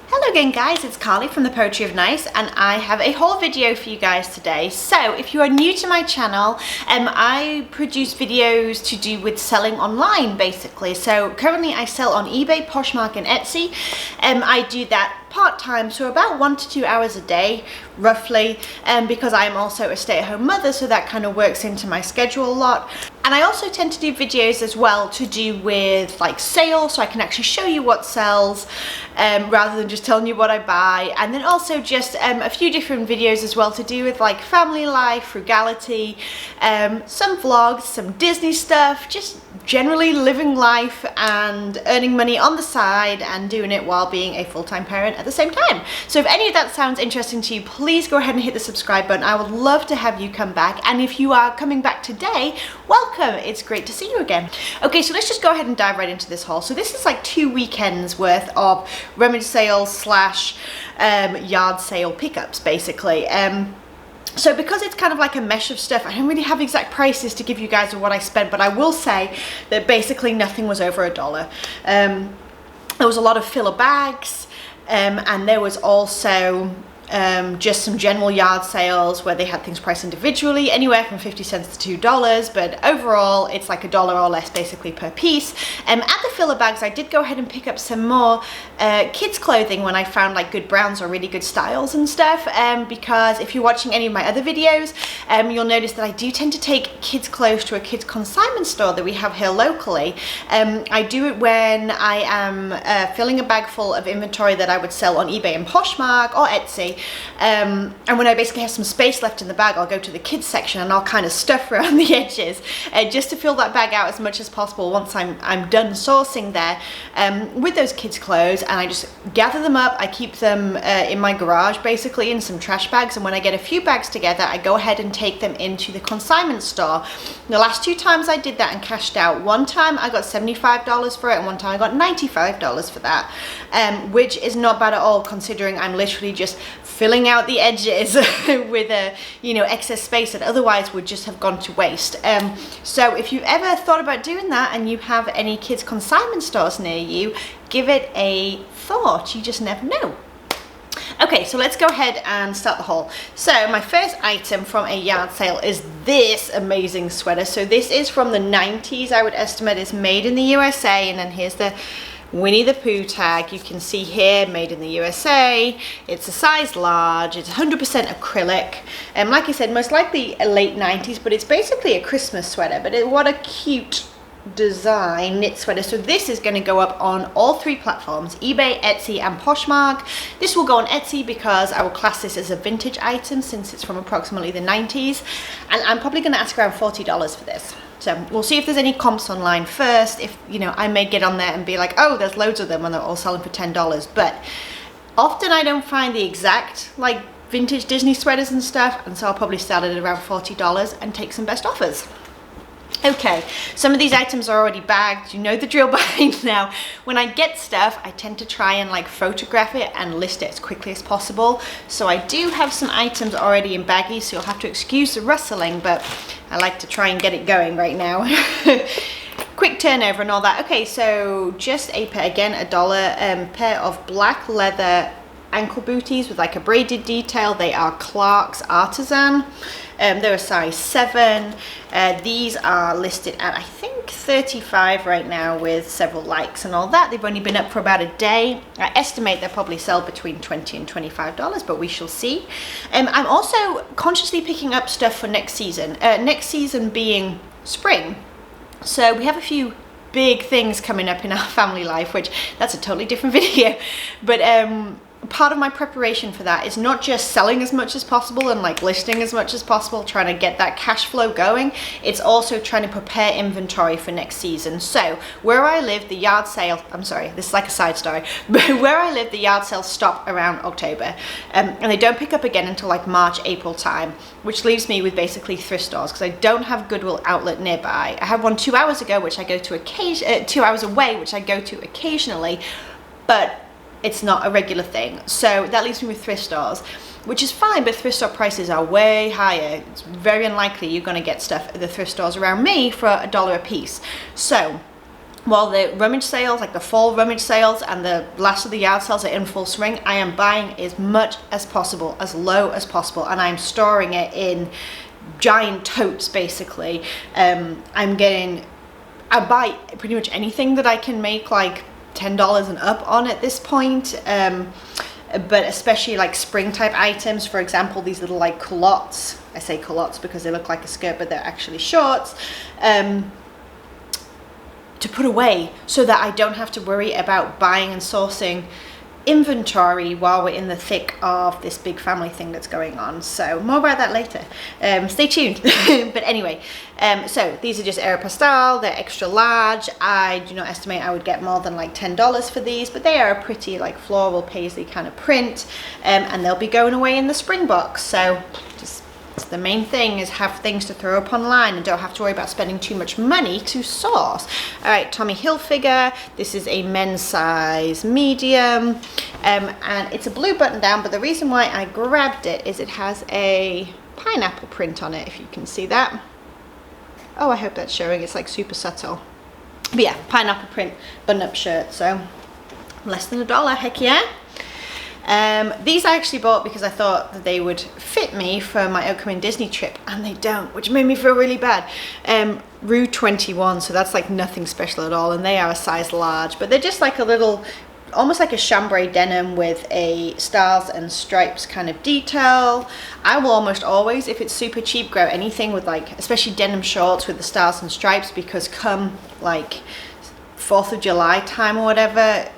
Hello again guys, it's Carly from the Poetry of Nice and I have a whole video for you guys today. So if you are new to my channel, I produce videos to do with selling online basically. So currently I sell on eBay, Poshmark and Etsy. I do that part-time, so about 1 to 2 hours a day roughly, because I am also a stay-at-home mother, so that kind of works into my schedule a lot. And I also tend to do videos as well to do with like sales, so I can actually show you what sells rather than just telling you what I buy. And then also just a few different videos as well to do with like family life, frugality, some vlogs, some Disney stuff, just generally living life and earning money on the side and doing it while being a full-time parent at the same time. So if any of that sounds interesting to you, please go ahead and hit the subscribe button. I would love to have you come back, and if you are coming back today, welcome. It's great to see you again. Okay, so let's just go ahead and dive right into this haul. So this is like 2 weekends worth of rummage sales slash yard sale pickups basically. So because it's kind of like a mesh of stuff, I don't really have exact prices to give you guys of what I spent, but I will say that basically nothing was over $1. There was a lot of filler bags, and there was also just some general yard sales where they had things priced individually, anywhere from 50 cents to $2, but overall it's like $1 or less basically per piece. At the filler bags, I did go ahead and pick up some more kids clothing when I found like good brands or really good styles and stuff, because if you're watching any of my other videos, you'll notice that I do tend to take kids clothes to a kids consignment store that we have here locally. I do it when I am filling a bag full of inventory that I would sell on eBay and Poshmark or Etsy. And when I basically have some space left in the bag, I'll go to the kids section and I'll kind of stuff around the edges just to fill that bag out as much as possible once I'm done sourcing there with those kids clothes, and I just gather them up. I keep them in my garage basically in some trash bags, and when I get a few bags together, I go ahead and take them into the consignment store. The last 2 times I did that and cashed out, one time I got $75 for it and one time I got $95 for that, which is not bad at all considering I'm literally just filling out the edges with excess space that otherwise would just have gone to waste. So if you've ever thought about doing that and you have any kids consignment stores near you, give it a thought. You just never know. Okay, so let's go ahead and start the haul. So my first item from a yard sale is this amazing sweater. So this is from the 90s, I would estimate. It's made in the USA, and then here's the Winnie the Pooh tag. You can see here, made in the USA. It's a size large. It's 100% acrylic. And like I said, most likely a late 90s, but it's basically a Christmas sweater. But what a cute design knit sweater. So this is going to go up on all 3 platforms, eBay, Etsy and Poshmark. This will go on Etsy because I will class this as a vintage item since it's from approximately the 90s, and I'm probably going to ask around $40 for this. So we'll see if there's any comps online first. If I may get on there and be like, oh, there's loads of them and they're all selling for $10, but often I don't find the exact like vintage Disney sweaters and stuff, and so I'll probably start at around $40 and take some best offers. Okay, some of these items are already bagged. You know the drill by now. When I get stuff, I tend to try and like photograph it and list it as quickly as possible. So I do have some items already in baggies, so you'll have to excuse the rustling, but I like to try and get it going right now. Quick turnover and all that. Okay, so just a pair, again, $1, pair of black leather ankle booties with like a braided detail. They are Clark's Artisan. They're a size 7. These are listed at I think $35 right now with several likes and all that. They've only been up for about a day. I estimate they'll probably sell between $20 and $25, but we shall see. I'm also consciously picking up stuff for next season. Next season being spring. So we have a few big things coming up in our family life, which that's a totally different video. But part of my preparation for that is not just selling as much as possible and like listing as much as possible, trying to get that cash flow going. It's also trying to prepare inventory for next season. So where I live, the yard sale, I'm sorry, this is like a side story, but where I live, the yard sales stop around October, and they don't pick up again until like March, April time, which leaves me with basically thrift stores because I don't have Goodwill outlet nearby. I have one 2 hours ago, which I go to 2 hours away, which I go to occasionally, but it's not a regular thing. So that leaves me with thrift stores, which is fine, but thrift store prices are way higher. It's very unlikely you're going to get stuff at the thrift stores around me for $1 a piece. So while the rummage sales, like the fall rummage sales and the last of the yard sales are in full swing, I am buying as much as possible, as low as possible, and I'm storing it in giant totes basically. I buy pretty much anything that I can make like $10 and up on at this point, but especially like spring type items. For example, these little like culottes, I say culottes because they look like a skirt but they're actually shorts, to put away so that I don't have to worry about buying and sourcing inventory while we're in the thick of this big family thing that's going on. So more about that later. Stay tuned. But anyway, so these are just Aeropostale. They're extra large. I do not estimate I would get more than like $10 for these, but they are a pretty like floral paisley kind of print, and they'll be going away in the spring box. So just the main thing is have things to throw up online and don't have to worry about spending too much money to source. All right, Tommy Hilfiger. This is a men's size medium, and it's a blue button down, but the reason why I grabbed it is it has a pineapple print on it, if you can see that. Oh, I hope that's showing. It's like super subtle. But yeah, pineapple print button-up shirt. So less than $1, heck yeah. These I actually bought because I thought that they would fit me for my upcoming Disney trip, and they don't, which made me feel really bad. Rue 21, so that's like nothing special at all, and they are a size large, but they're just like a little, almost like a chambray denim with a stars and stripes kind of detail. I will almost always, if it's super cheap, grab anything with like, especially denim shorts with the stars and stripes, because come like 4th of July time or whatever,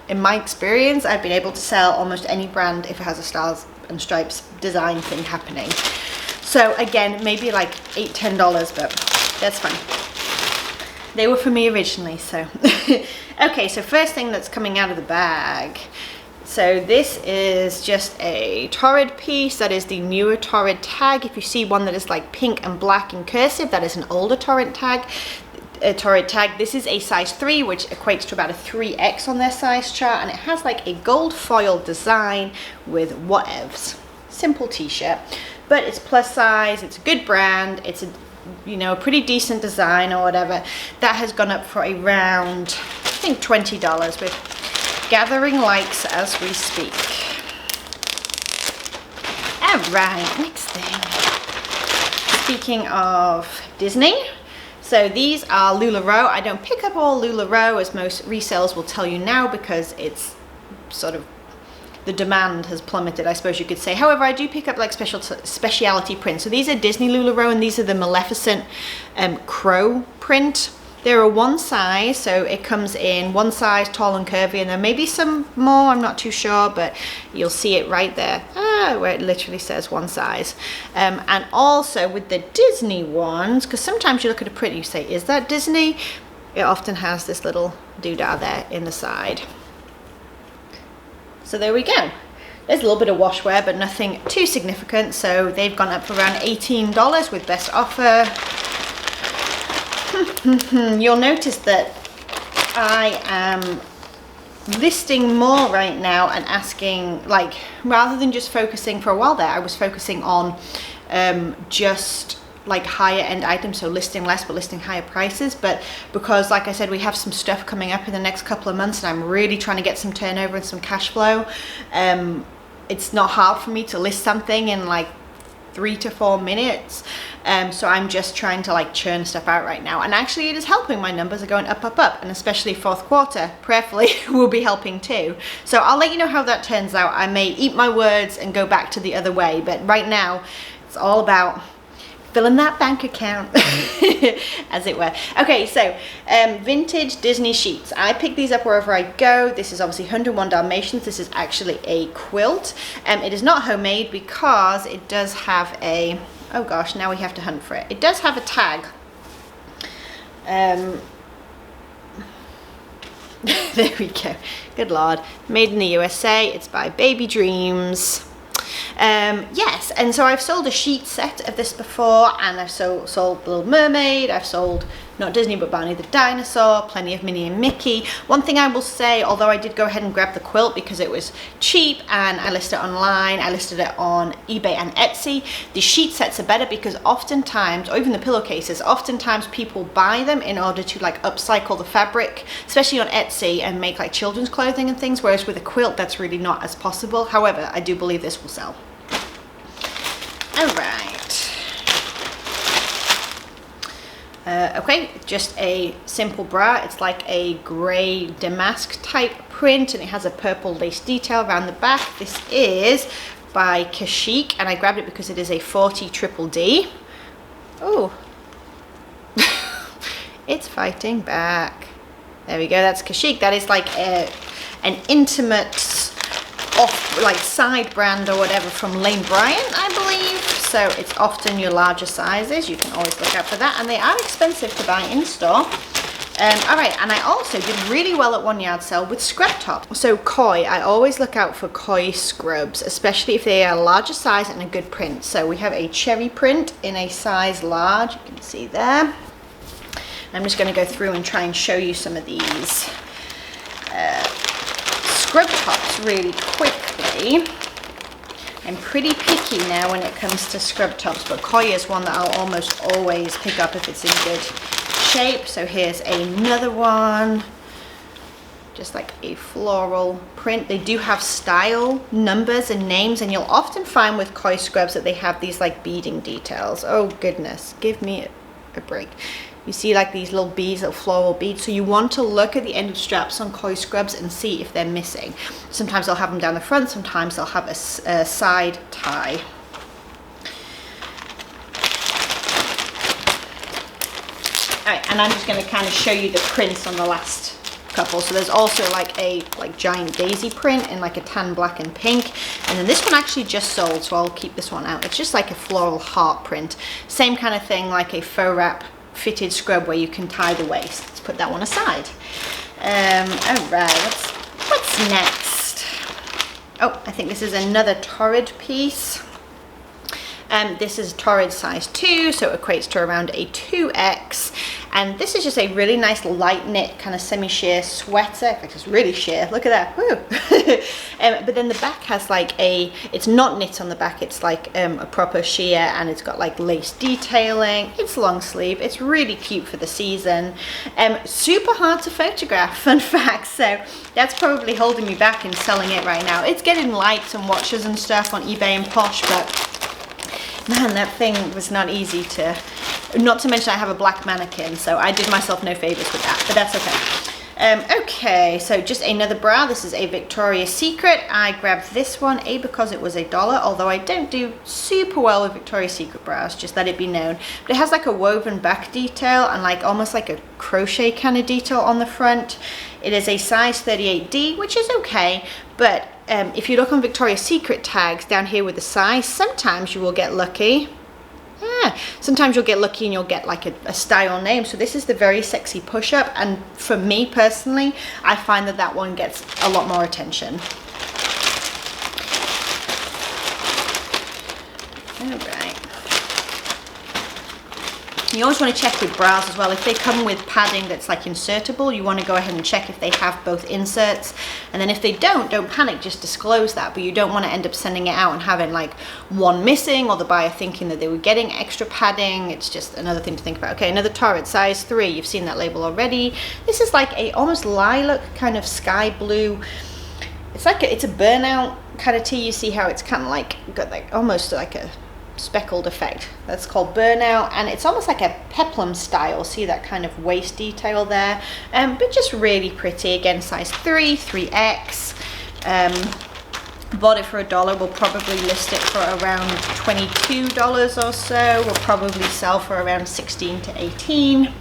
in my experience, I've been able to sell almost any brand if it has a stars and stripes design thing happening. So again, maybe like $8–10, but that's fine. They were for me originally, so. Okay, so first thing that's coming out of the bag. So this is just a Torrid piece. That is the newer Torrid tag. If you see one that is like pink and black in cursive, that is an older Torrid tag. This is a size 3, which equates to about a 3X on their size chart, and it has like a gold foil design with whatevs. Simple t-shirt, but it's plus size, it's a good brand, it's a, you know, a pretty decent design or whatever. That has gone up for around, I think, $20, with gathering likes as we speak. All right, next thing. Speaking of Disney, so these are LuLaRoe. I don't pick up all LuLaRoe, as most resellers will tell you now, because it's sort of, the demand has plummeted, I suppose you could say. However, I do pick up like specialty prints. So these are Disney LuLaRoe, and these are the Maleficent crow print. They're a one size, so it comes in one size, tall and curvy, and there may be some more, I'm not too sure, but you'll see it right there, where it literally says one size. And also with the Disney ones, because sometimes you look at a print and you say, is that Disney? It often has this little doodah there in the side. So there we go. There's a little bit of wash wear, but nothing too significant. So they've gone up for around $18 with best offer. You'll notice that I am listing more right now and asking, like, rather than just focusing, for a while there I was focusing on just like higher end items, so listing less but listing higher prices. But because, like I said, we have some stuff coming up in the next couple of months and I'm really trying to get some turnover and some cash flow, it's not hard for me to list something in like 3 to 4 minutes. So I'm just trying to like churn stuff out right now, and actually it is helping. My numbers are going up, and especially 4th quarter prayerfully will be helping too. So I'll let you know how that turns out. I may eat my words and go back to the other way, but right now it's all about filling that bank account, as it were. Okay, so vintage Disney sheets. I pick these up wherever I go. This is obviously 101 Dalmatians. This is actually a quilt. It is not homemade because it does have a, oh gosh, now we have to hunt for it. It does have a tag. There we go. Good Lord. Made in the USA. It's by Baby Dreams. Yes, and so I've sold a sheet set of this before, and I've sold Little Mermaid, I've sold not Disney, but Barney the Dinosaur, plenty of Minnie and Mickey. One thing I will say, although I did go ahead and grab the quilt because it was cheap and I listed it online, I listed it on eBay and Etsy, the sheet sets are better because oftentimes, or even the pillowcases, oftentimes people buy them in order to like upcycle the fabric, especially on Etsy, and make like children's clothing and things, whereas with a quilt that's really not as possible. However, I do believe this will sell. All right. Okay, just a simple bra. It's like a grey damask type print and it has a purple lace detail around the back. This is by Kashik and I grabbed it because it is a 40 triple D. Oh, it's fighting back. There we go, that's Kashik. That is like an intimate off like side brand or whatever from Lane Bryant, I believe. So it's often your larger sizes. You can always look out for that, and they are expensive to buy in store. All right, and I also did really well at one yard sale with scrub top. So koi, I always look out for koi scrubs, especially if they are a larger size and a good print. So we have a cherry print in a size large, you can see there. I'm just going to go through and try and show you some of these scrub tops really quickly. I'm pretty picky now when it comes to scrub tops, but koi is one that I'll almost always pick up if it's in good shape. So here's another one, just like a floral print. They do have style numbers and names, and you'll often find with koi scrubs that they have these like beading details. Oh goodness, give me a break. You see like these little beads, little floral beads. So you want to look at the end of straps on koi scrubs and see if they're missing. Sometimes they'll have them down the front, sometimes they'll have a side tie. All right, and I'm just going to kind of show you the prints on the last couple. So there's also like a giant daisy print in like a tan, black and pink, and then this one actually just sold, so I'll keep this one out. It's just like a floral heart print, same kind of thing, like a faux wrap fitted scrub where you can tie the waist. Let's put that one aside. All right, what's next? Oh, I think this is another Torrid piece. This is Torrid size 2, so it equates to around a 2X. And this is just a really nice light knit kind of semi-sheer sweater. In fact, it's really sheer. Look at that. Woo. But then the back has like it's not knit on the back. It's like a proper sheer, and it's got like lace detailing. It's long sleeve. It's really cute for the season. Super hard to photograph, fun fact. So that's probably holding me back in selling it right now. It's getting likes and watches and stuff on eBay and Posh, but man, that thing was not easy to, not to mention I have a black mannequin, so I did myself no favors with that, but that's okay. Okay, so just another bra. This is a Victoria's Secret. I grabbed this one, because it was $1, although I don't do super well with Victoria's Secret bras, just let it be known. But it has like a woven back detail and like almost like a crochet kind of detail on the front. It is a size 38D, which is okay, but if you look on Victoria's Secret tags down here with the size, sometimes you will get lucky. Yeah, sometimes you'll get lucky and you'll get like a style name. So this is the Very Sexy Push-Up, and for me personally, I find that that one gets a lot more attention. All right. You always want to check with bras as well. If they come with padding that's like insertable, you want to go ahead and check if they have both inserts. And then if they don't panic, just disclose that. But you don't want to end up sending it out and having like one missing, or the buyer thinking that they were getting extra padding. It's just another thing to think about. Okay, another Torrid size 3. You've seen that label already. This is like a almost lilac kind of sky blue. It's like it's a burnout kind of tee. You see how it's kind of like got like almost like a speckled effect. That's called burnout, and it's almost like a peplum style. See that kind of waist detail there, but just really pretty. Again, size 3, 3X. Bought it for $1. We'll probably list it for around $22 or so. We'll probably sell for around 16 to 18.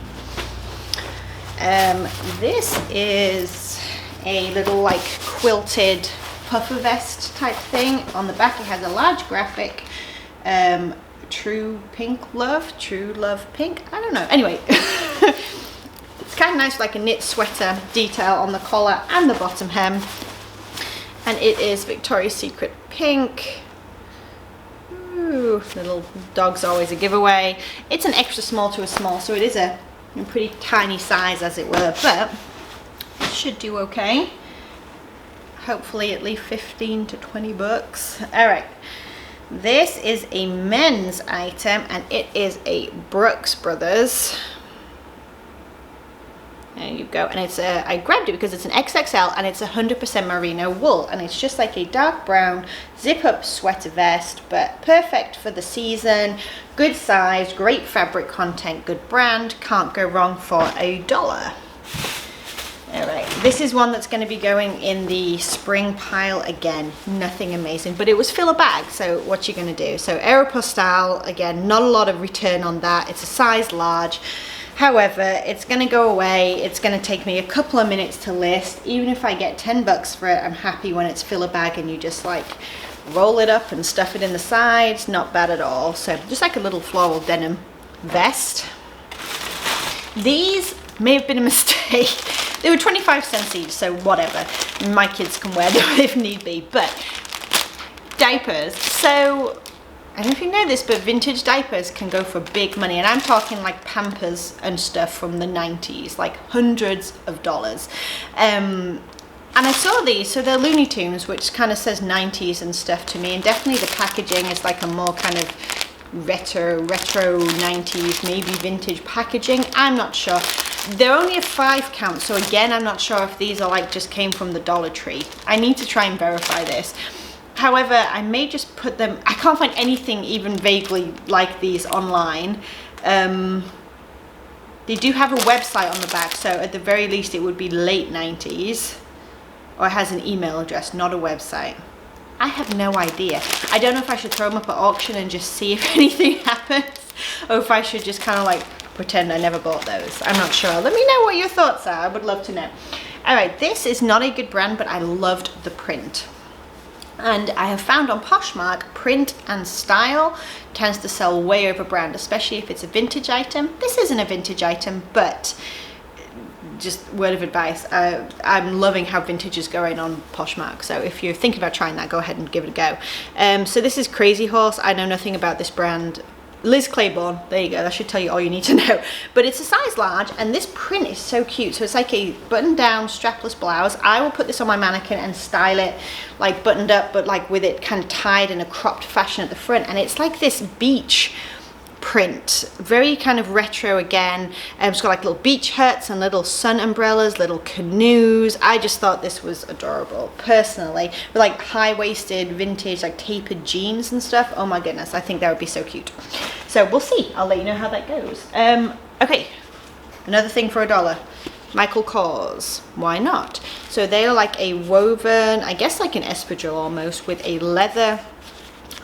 This is a little like quilted puffer vest type thing. On the back it has a large graphic, true love pink, I don't know, anyway. It's kind of nice, like a knit sweater detail on the collar and the bottom hem, and it is Victoria's Secret pink. Ooh, little dog's always a giveaway. It's an extra small to a small, so it is a a pretty tiny size as it were, but it should do okay. Hopefully at least 15 to 20 bucks. All right, this is a men's item and it is a Brooks Brothers. There you go, and it's I grabbed it because it's an XXL and it's 100% merino wool, and it's just like a dark brown zip up sweater vest, but perfect for the season. Good size, great fabric content, good brand, can't go wrong for $1. All right, this is one that's going to be going in the spring pile again. Nothing amazing, but it was fill a bag, so what you going to do? So Aeropostale, again, not a lot of return on that. It's a size large. However, it's going to go away. It's going to take me a couple of minutes to list. Even if I get 10 bucks for it, I'm happy when it's fill a bag and you just like roll it up and stuff it in the sides. Not bad at all. So just like a little floral denim vest. These may have been a mistake. They were 25 cents each, so whatever. My kids can wear them if need be. But diapers. So I don't know if you know this, but vintage diapers can go for big money. And I'm talking like Pampers and stuff from the 90s, like hundreds of dollars. And I saw these, so they're Looney Tunes, which kind of says 90s and stuff to me. And definitely the packaging is like a more kind of retro 90s, maybe vintage packaging. I'm not sure. They're only a 5 count, so again, I'm not sure if these are like just came from the Dollar Tree. I need to try and verify this. However, I may just put them, I can't find anything even vaguely like these online. They do have a website on the back, so at the very least it would be late 90s. Or it has an email address, not a website. I have no idea. I don't know if I should throw them up at auction and just see if anything happens, or if I should just kind of like pretend I never bought those. I'm not sure. Let me know what your thoughts are. I would love to know. All right, this is not a good brand, but I loved the print. And I have found on Poshmark, print and style tends to sell way over brand, especially if it's a vintage item. This isn't a vintage item, but just word of advice, I'm loving how vintage is going on Poshmark. So if you're thinking about trying that, go ahead and give it a go. So this is Crazy Horse. I know nothing about this brand. Liz Claiborne, there you go, that should tell you all you need to know. But it's a size large, and this print is so cute. So it's like a button down strapless blouse. I will put this on my mannequin and style it like buttoned up, but like with it kind of tied in a cropped fashion at the front. And it's like this beach print, very kind of retro again. It's got like little beach huts and little sun umbrellas, little canoes. I just thought this was adorable personally, with like high-waisted vintage like tapered jeans and stuff. Oh my goodness, I think that would be so cute. So we'll see, I'll let you know how that goes. Okay, another thing for $1, Michael Kors. Why not? So they are like a woven, I guess like an espadrille almost, with a leather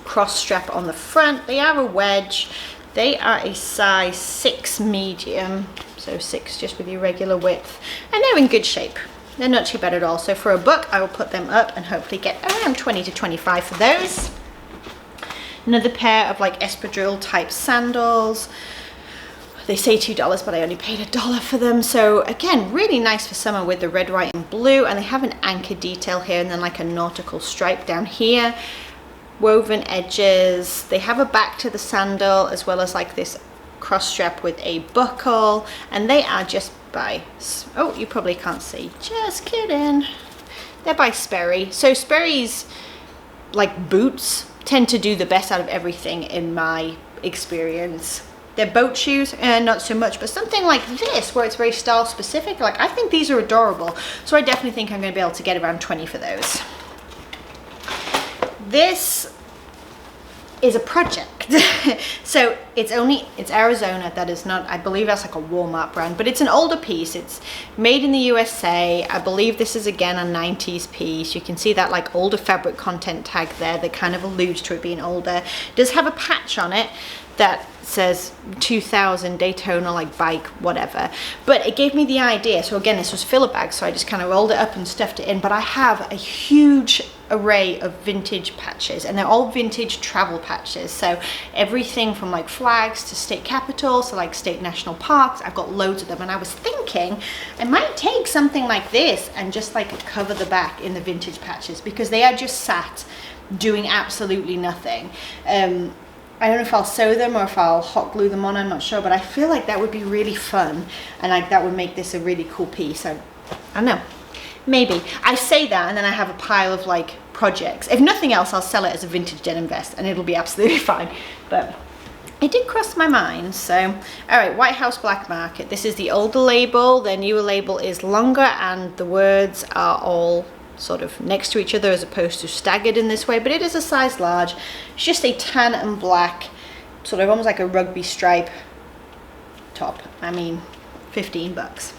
cross strap on the front. They are a wedge. They are a size 6 medium, so 6 just with your regular width, and they're in good shape. They're not too bad at all. So for $1, I will put them up and hopefully get around 20 to 25 for those. Another pair of like espadrille type sandals. They say $2, but I only paid $1 for them. So again, really nice for summer with the red, white, and blue. And they have an anchor detail here and then like a nautical stripe down here. Woven edges. They have a back to the sandal as well as like this cross strap with a buckle, and they are just by, oh, you probably can't see, just kidding, they're by Sperry. So Sperry's like boots tend to do the best out of everything in my experience. Their boat shoes, not so much, but something like this where it's very style specific, like I think these are adorable. So I definitely think I'm going to be able to get around 20 for those. This is a project. So it's Arizona. That is not, I believe that's like a Walmart brand, but it's an older piece. It's made in the USA. I believe this is again a 90s piece. You can see that like older fabric content tag there that kind of alludes to it being older. It does have a patch on it that says 2000 Daytona like bike whatever, but it gave me the idea. So again, this was filler bag, so I just kind of rolled it up and stuffed it in. But I have a huge array of vintage patches, and they're all vintage travel patches. So everything from like flags to state capitals to like state national parks, I've got loads of them. And I was thinking I might take something like this and just like cover the back in the vintage patches, because they are just sat doing absolutely nothing. I don't know if I'll sew them or if I'll hot glue them on, I'm not sure, but I feel like that would be really fun, and like that would make this a really cool piece. I don't know, maybe. I say that and then I have a pile of like projects. If nothing else, I'll sell it as a vintage denim vest and it'll be absolutely fine, but it did cross my mind. So, all right, White House Black Market. This is the older label. Their newer label is longer and the words are all sort of next to each other as opposed to staggered in this way, but it is a size large. It's just a tan and black, sort of almost like a rugby stripe top. I mean, 15 bucks.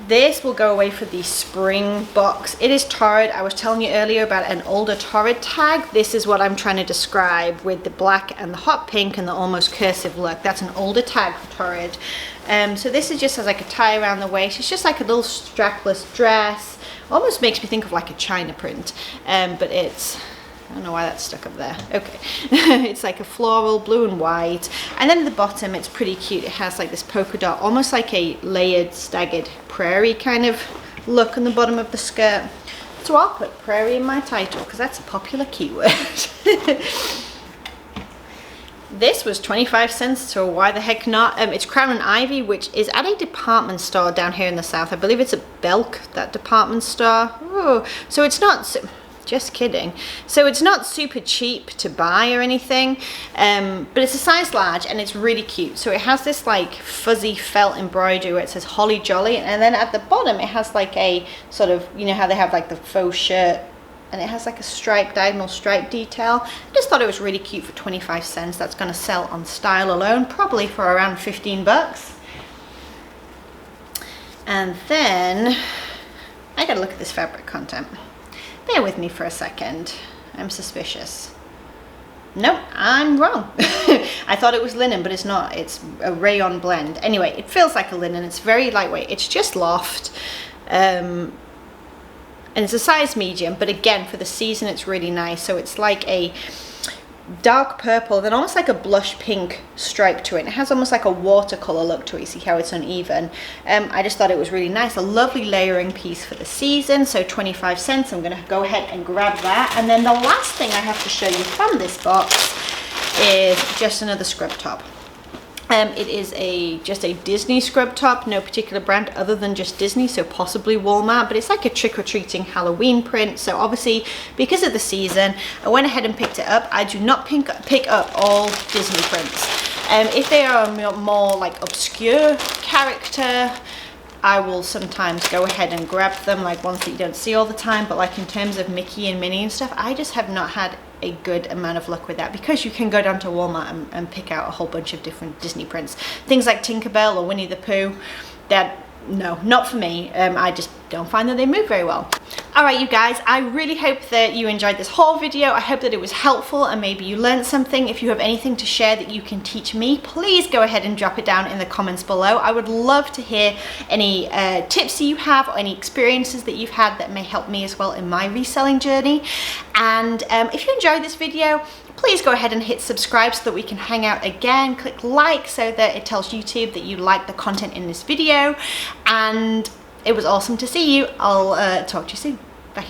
This will go away for the spring box. It is Torrid. I was telling you earlier about an older Torrid tag. This is what I'm trying to describe with the black and the hot pink and the almost cursive look. That's an older tag for Torrid. So this is just as like a tie around the waist. It's just like a little strapless dress. Almost makes me think of like a China print, but it's, I don't know why that's stuck up there. Okay. It's like a floral blue and white. And then at the bottom, it's pretty cute. It has like this polka dot, almost like a layered, staggered prairie kind of look on the bottom of the skirt. So I'll put prairie in my title because that's a popular keyword. This was 25 cents, so why the heck not? It's Crown and Ivy, which is at a department store down here in the south. I believe it's at Belk, that department store. Ooh. So it's not... Just kidding. So it's not super cheap to buy or anything, but it's a size large and it's really cute. So it has this like fuzzy felt embroidery where it says Holly Jolly, and then at the bottom it has like a sort of, you know how they have like the faux shirt, and it has like a stripe, diagonal stripe detail. I just thought it was really cute for 25 cents. That's going to sell on Style alone, probably for around 15 bucks. And then I gotta look at this fabric content. Bear with me for a second. I'm suspicious. Nope, I'm wrong. I thought it was linen, but it's not. It's a rayon blend. Anyway, it feels like a linen. It's very lightweight. It's just loft. And it's a size medium, but again, for the season, it's really nice. So it's like a dark purple, then almost like a blush pink stripe to it. It has almost like a watercolor look to it. You see how it's uneven. I just thought it was really nice, a lovely layering piece for the season. So 25 cents. I'm gonna go ahead and grab that. And then the last thing I have to show you from this box is just another scrub top. It is just a Disney scrub top, no particular brand other than just Disney, so possibly Walmart, but it's like a trick-or-treating Halloween print. So obviously, because of the season, I went ahead and picked it up. I do not pick up all Disney prints. If they are a more like obscure character, I will sometimes go ahead and grab them, like ones that you don't see all the time, but like in terms of Mickey and Minnie and stuff, I just have not had a good amount of luck with that, because you can go down to Walmart and pick out a whole bunch of different Disney prints. Things like Tinkerbell or Winnie the Pooh, that, no, not for me. I just don't find that they move very well. All right, you guys, I really hope that you enjoyed this whole video. I hope that it was helpful and maybe you learned something. If you have anything to share that you can teach me, please go ahead and drop it down in the comments below. I would love to hear any tips that you have or any experiences that you've had that may help me as well in my reselling journey. And if you enjoyed this video, please go ahead and hit subscribe so that we can hang out again. Click like so that it tells YouTube that you like the content in this video. And it was awesome to see you. I'll talk to you soon. Bye.